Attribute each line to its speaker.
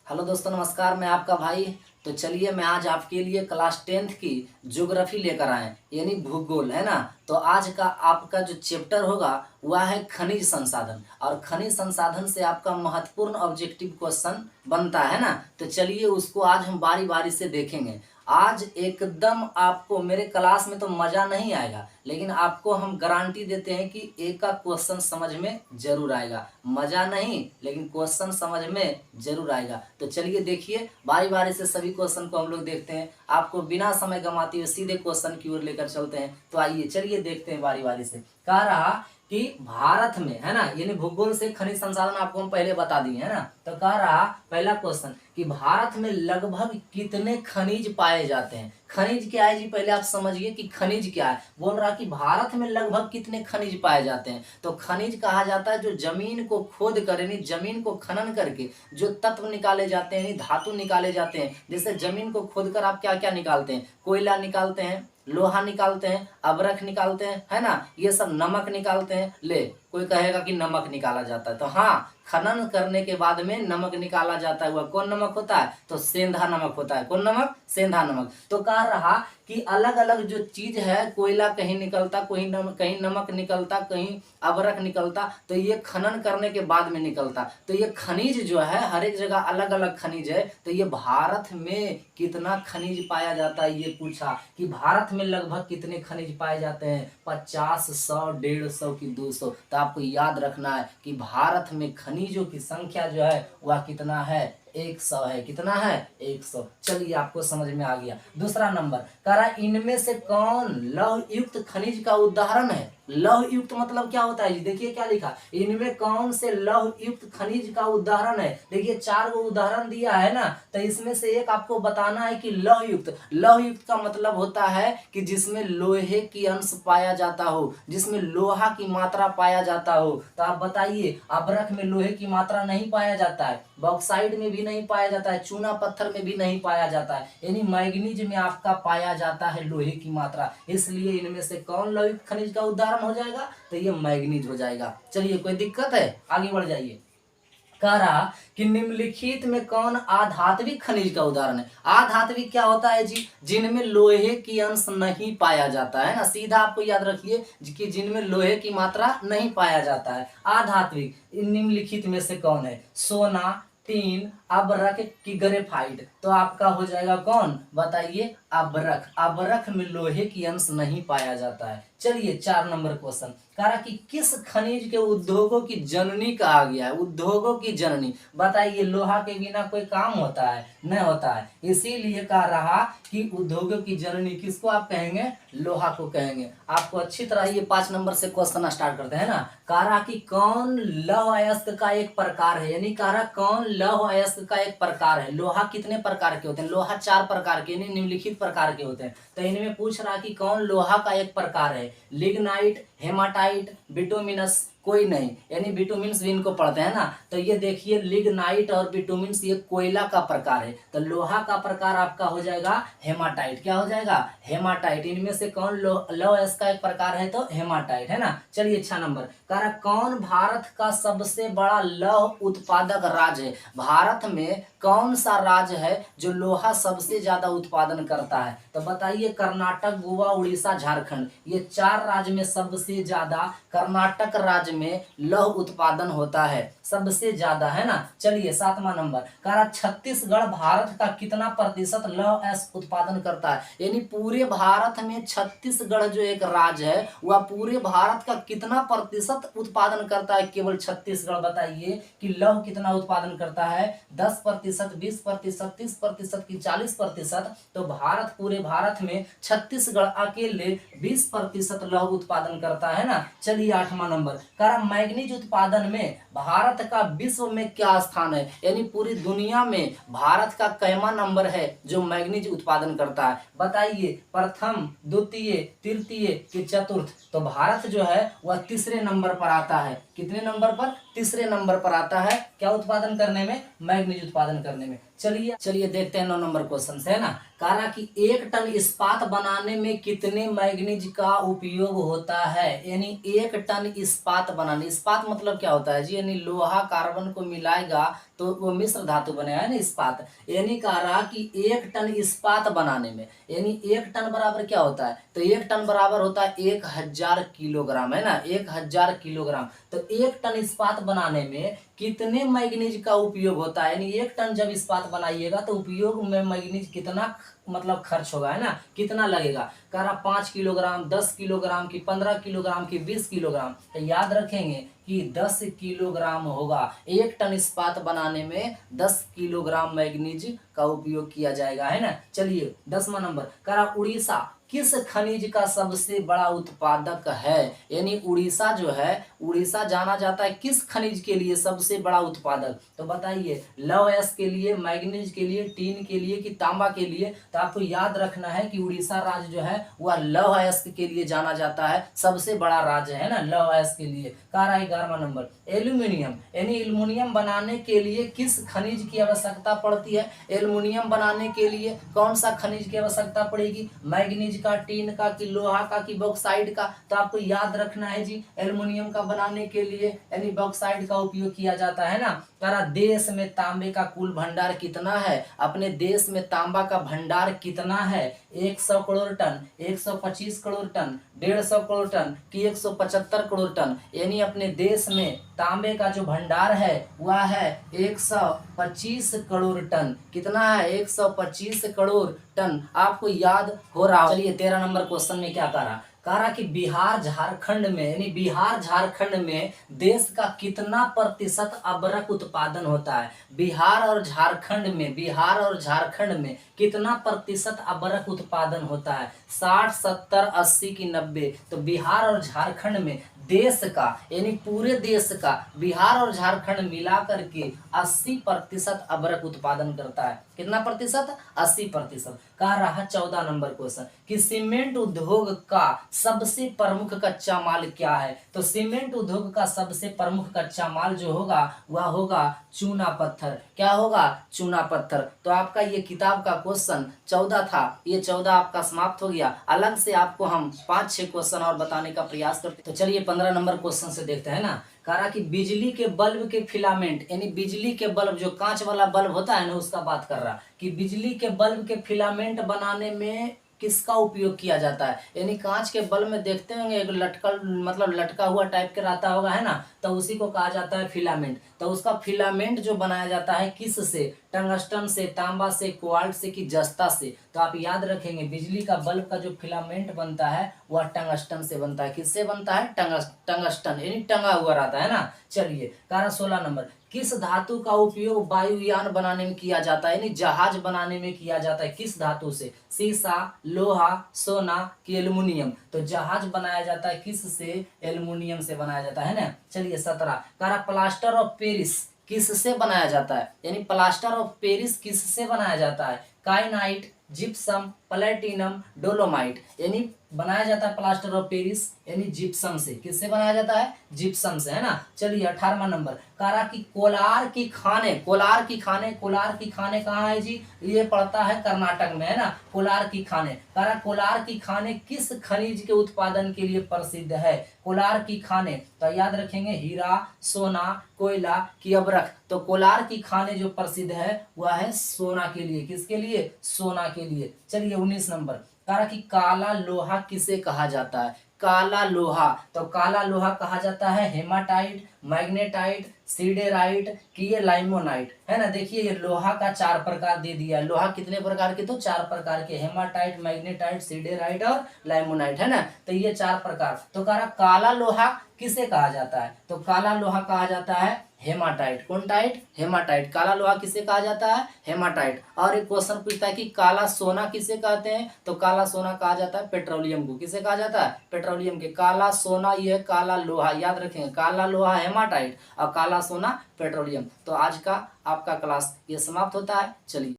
Speaker 1: Hello दोस्तों, नमस्कार। मैं आपका भाई। तो चलिए मैं आज आपके लिए क्लास 10th की ज्योग्राफी लेकर आए, यानी भूगोल, है ना। तो आज का आपका जो चैप्टर होगा वह है खनिज संसाधन, और खनिज संसाधन से आपका महत्वपूर्ण ऑब्जेक्टिव क्वेश्चन बनता है ना। तो चलिए उसको आज हम बारी बारी से देखेंगे। आज एकदम आपको मेरे क्लास में तो मज़ा नहीं आएगा, लेकिन आपको हम गारंटी देते हैं कि एक का क्वेश्चन समझ में जरूर आएगा। मज़ा नहीं, लेकिन क्वेश्चन समझ में जरूर आएगा। तो चलिए देखिए, बारी बारी से सभी क्वेश्चन को हम लोग देखते हैं। आपको बिना समय गंवाते हुए सीधे क्वेश्चन की ओर लेकर चलते हैं। तो आइए चलिए देखते हैं बारी बारी से। कह रहा कि भारत में, है ना, यानी भूगोल से खनिज संसाधन आपको हम पहले बता दिए, है ना। तो कह रहा पहला क्वेश्चन कि भारत में लगभग कितने खनिज पाए जाते हैं। खनिज क्या है जी, पहले आप समझिए कि खनिज क्या है। बोल रहा कि भारत में लगभग कितने खनिज पाए जाते हैं। तो खनिज कहा जाता है जो जमीन को खोद कर, यानी जमीन को खनन करके जो तत्व निकाले जाते हैं, यानी धातु निकाले जाते हैं। जैसे जमीन को खोद कर आप क्या क्या निकालते हैं, कोयला निकालते हैं, लोहा निकालते हैं, अबरख निकालते हैं, है ना, ये सब, नमक निकालते हैं। ले, कोई कहेगा कि नमक निकाला जाता है, तो हाँ, खनन करने के बाद में नमक निकाला जाता है। वह कौन नमक होता है? तो सेंधा नमक होता है। कौन नमक? सेंधा नमक। तो कह रहा कि अलग अलग जो चीज है, कोयला कहीं निकलता, कहीं नमक निकलता, कहीं अबरख निकलता, तो ये खनन करने के बाद में निकलता। तो ये खनिज जो है हर एक जगह अलग अलग खनिज है। तो ये भारत में कितना खनिज पाया जाता है, ये पूछा कि भारत में लगभग कितने खनिज पाए जाते हैं। 50, 100, 150 की 200। तो आपको याद रखना है कि भारत में खनिजों की संख्या जो है वह कितना है? 100 है। कितना है? 100। चलिए आपको समझ में आ गया। दूसरा नंबर कह रहा इनमें से कौन लौह युक्त खनिज का उदाहरण है। लौह युक्त मतलब क्या होता है जी? देखिए क्या लिखा, इनमें कौन से लौह युक्त खनिज का उदाहरण है। देखिए 4 को उदाहरण दिया है ना, तो इसमें से एक आपको बताना है कि लौह युक्त। लौह युक्त का मतलब होता है कि जिसमें लोहे की अंश पाया जाता हो, जिसमें लोहा की मात्रा पाया जाता हो। तो आप बताइए, अबरख में लोहे की मात्रा नहीं पाया जाता है, बॉक्साइड में भी नहीं पाया जाता है, चूना पत्थर में भी नहीं पाया जाता है, यानी मैग्नीज में आपका पाया जाता है लोहे की मात्रा। इसलिए इनमें से कौन लौह खनिज का उदाहरण हो जाएगा? तो ये मैग्नीज हो जाएगा। चलिए, कोई दिक्कत है? आगे बढ़ जाइए। कह रहा कि निम्नलिखित में कौन आधात्विक खनिज का उदाहरण है। आधात्विक क्या होता है जी? जिनमें लोहे की अंश नहीं पाया जाता है ना, सीधा आपको याद रखिए कि जिनमें लोहे की मात्रा नहीं पाया जाता है। आधात्विक निम्नलिखित में से कौन है? सोना, टीन, अबरख की ग्रेफाइट। तो आपका हो जाएगा कौन? बताइए, अबरख। अबरख में लोहे की अंश नहीं पाया जाता है। चलिए 4 नंबर क्वेश्चन कह रहा कि किस खनिज के उद्योगों की जननी कहा गया है। उद्योगों की जननी, बताइए, लोहा के बिना कोई काम होता है? नहीं होता है। इसीलिए कह रहा कि उद्योगों की जननी किसको आप कहेंगे? लोहा को कहेंगे। आपको अच्छी तरह ये 5 नंबर से क्वेश्चन स्टार्ट करते हैं ना। कह रहा कि कौन लौह अयस्क का एक प्रकार है, यानी कह रहा कौन लौह अयस्क का एक प्रकार है। लोहा कितने प्रकार के होते हैं? लोहा 4 प्रकार के, यानी निम्नलिखित प्रकार के होते हैं। तो इनमें पूछ रहा कि कौन लोहा का एक प्रकार है। लिग्नाइट, हेमाटाइट, बिटुमिनस, कोई नहीं, यानी बिटुमिन्स भी इनको पढ़ते हैं ना। तो ये देखिए, लिग्नाइट और बिटुमिन्स ये कोयला का प्रकार है। तो लोहा का प्रकार आपका हो जाएगा हेमाटाइट। क्या हो जाएगा? हेमाटाइट। इनमें से कौन लौह अयस्क का एक प्रकार है? तो हेमाटाइट, है ना। चलिए 6 नंबर कह रहा कौन भारत का सबसे बड़ा लौह उत्पादक राज्य है। भारत में कौन सा राज्य है जो लोहा सबसे ज्यादा उत्पादन करता है? तो बताइए, कर्नाटक, गोवा, उड़ीसा, झारखंड, ये 4 राज्य में सबसे ज्यादा कर्नाटक राज्य में लौह उत्पादन होता है, सबसे ज्यादा, है ना। चलिए 7वां नंबर कह रहा छत्तीसगढ़ भारत का कितना प्रतिशत लौह अयस्क उत्पादन करता है। यानी पूरे भारत में छत्तीसगढ़ जो एक राज्य है वह पूरे भारत का कितना प्रतिशत उत्पादन करता है? केवल छत्तीसगढ़। बताइए कि लौह कितना उत्पादन करता है? 10%, 20%, 30% की 40%। तो भारत, पूरे भारत में छत्तीसगढ़ अकेले 20% लौह उत्पादन करता है ना। चलिए 8वां नंबर कह रहा मैग्नीज उत्पादन में भारत का विश्व में क्या स्थान है। यानी पूरी दुनिया में भारत का कैमा नंबर है जो मैग्नीज उत्पादन करता है? बताइए, प्रथम, द्वितीय, तृतीय कि चतुर्थ? तो भारत जो है वह तीसरे नंबर पर आता है। कितने नंबर पर? तीसरे नंबर पर आता है क्या उत्पादन करने में, मैग्नीज उत्पादन करने में। चलिए देखते हैं 9 नंबर क्वेश्चन से, है ना। कह रहा कि 1 टन इस्पात बनाने में कितने मैग्नीज का उपयोग होता है, यानी 1 टन इस्पात बनाने, इस्पात मतलब क्या होता है जी, यानी लोहा कार्बन को मिलाएगा तो वो मिश्र धातु बनेगा, है ना इस्पात। यानी कह रहा कि 1 टन इस्पात बनाने में, यानी 1 टन बराबर क्या होता है, तो 1 टन बराबर होता है 1000 किलोग्राम, है ना, 1000 किलोग्राम। तो 1 टन इस्पात बनाने में कितने मैग्नीज का उपयोग होता है, यानी 1 टन जब इस्पात बनाइएगा तो उपयोग में मैग्नीज कितना मतलब खर्च होगा, है ना, कितना लगेगा। कह रहा 5 किलोग्राम, 10 किलोग्राम की, 15 किलोग्राम की, 20 किलोग्राम। तो याद रखेंगे कि 10 किलोग्राम होगा। 1 टन इस्पात बनाने में 10 किलोग्राम मैग्नीज का उपयोग किया जाएगा, है ना। चलिए 10वां नंबर, कह रहा उड़ीसा किस खनिज का सबसे बड़ा उत्पादक है, यानी उड़ीसा जो है, उड़ीसा जाना जाता है किस खनिज के लिए सबसे बड़ा उत्पादक, तो बताइए लौह अयस्क के लिए, मैग्नीज के लिए, टीन के लिए कि तांबा के लिए। तो आपको याद रखना है कि उड़ीसा राज्य जो है वह लौह अयस्क के लिए जाना जाता है, सबसे बड़ा राज्य है ना लौह अयस्क के लिए। कह रहा है 11वां नंबर, एल्यूमिनियम, यानी एल्युमिनियम बनाने के लिए किस खनिज की आवश्यकता पड़ती है, एल्युमिनियम बनाने के लिए कौन सा खनिज की आवश्यकता पड़ेगी, मैग्नीज का, टीन का कि लोहा का कि बॉक्साइड का। तो आपको याद रखना है जी एल्युमिनियम का बनाने के लिए यानी बॉक्साइड का उपयोग किया जाता है ना। करा देश में तांबे का कुल भंडार कितना है, अपने देश में तांबा का भंडार कितना है, 100 crore ton, 125 crore ton, 150 crore ton कि 175 करोड़ टन। यानी अपने देश में तांबे का जो भंडार है वह है 125 करोड़ टन। कितना है, 125 करोड़ टन। आपको याद हो रहा हो। चलिए 13 नंबर क्वेश्चन में क्या कह रहा कि बिहार झारखंड में, यानी बिहार झारखंड में देश का कितना प्रतिशत अबरक उत्पादन होता है, बिहार और झारखंड में, बिहार और झारखंड में कितना प्रतिशत अबरक उत्पादन होता है, 60, 70, 80 की 90। तो बिहार और झारखंड में देश का, यानी पूरे देश का बिहार और झारखंड मिलाकर के 80% अबरक उत्पादन करता है। कितना प्रतिशत, 80%। कह रहा 14 नंबर क्वेश्चन कि सीमेंट उद्योग का सबसे प्रमुख कच्चा माल क्या है, तो सीमेंट उद्योग का सबसे प्रमुख कच्चा माल जो होगा वह होगा चूना पत्थर। क्या होगा, चूना पत्थर। तो आपका ये किताब का क्वेश्चन 14 था, ये 14 आपका समाप्त हो गया। अलग से आपको हम 5-6 क्वेश्चन और बताने का प्रयास करते। तो चलिए 15 नंबर क्वेश्चन से देखते हैं ना। कह रहा कि बिजली के बल्ब के फिलामेंट, यानी बिजली के बल्ब जो कांच वाला बल्ब होता है ना उसका बात कर रहा कि बिजली के बल्ब के फिलामेंट बनाने में किसका उपयोग किया जाता है, यानी कांच के बल्ब में देखते होंगे एक लटकल मतलब लटका हुआ टाइप के रहता होगा, है ना, तो उसी को कहा जाता है फिलामेंट। तो उसका फिलामेंट जो बनाया जाता है किस से, टंगस्टन से, तांबा से, क्वार्ट्ज से कि जस्ता से। तो आप याद रखेंगे बिजली का बल्ब का जो फिलामेंट बनता है वह टंगस्टन से बनता है। किससे बनता है, टंगस्टन, यानी टंगा हुआ रहता है ना। चलिए कारण 16 नंबर, किस धातु का उपयोग वायुयान बनाने में किया जाता है, यानी जहाज बनाने में किया जाता है, किस धातु से, सीसा, लोहा, सोना कि एल्युमिनियम। तो जहाज बनाया जाता है किस से, एल्युमिनियम से बनाया जाता है ना। चलिए 17, कह प्लास्टर ऑफ पेरिस किससे बनाया जाता है, यानी प्लास्टर ऑफ पेरिस किससे बनाया जाता है, काइनाइट, जिप्सम, प्लेटिनम, डोलोमाइट। यानी बनाया जाता है प्लास्टर ऑफ पेरिस यानी जिप्सम से। किससे बनाया जाता है, जिप्सम से, है ना। चलिए 18वां नंबर, कह रहा कि कोलार की खाने, कोलार की खाने, कोलार की खाने कहाँ है जी, ये पड़ता है कर्नाटक में, है ना। कोलार की खाने, कह रहा कोलार की खाने किस खनिज के उत्पादन के लिए प्रसिद्ध है, कोलार की खाने। तो याद रखेंगे हीरा, सोना, कोयला कि अबरख। तो कोलार की खाने जो प्रसिद्ध है वह है सोना के लिए। किसके लिए, सोना के लिए। चलिए 19 नंबर, कहा कि काला लोहा किसे कहा जाता है, काला लोहा। तो काला लोहा कहा जाता है हेमाटाइट, मैग्नेटाइट, सीडेराइट कि ये लाइमोनाइट, है ना। देखिए ये लोहा का 4 प्रकार दे दिया। लोहा कितने प्रकार के, तो 4 प्रकार के, हेमाटाइट, मैग्नेटाइट, सीडेराइट और लाइमोनाइट, है ना। तो ये 4 प्रकार। तो कह रहा काला लोहा किसे कहा जाता है, तो काला लोहा कहा जाता है हेमाटाइट। कौन टाइट, हेमाटाइट। काला लोहा किसे कहा जाता है, हेमाटाइट। और एक क्वेश्चन पूछता है कि काला सोना किसे कहते हैं, तो काला सोना कहा जाता है पेट्रोलियम को। किसे कहा जाता है, पेट्रोलियम के। काला सोना ये काला लोहा, याद रखेंगे काला लोहा हेमाटाइट और काला सोना पेट्रोलियम। तो आज का आपका क्लास ये समाप्त होता है। चलिए।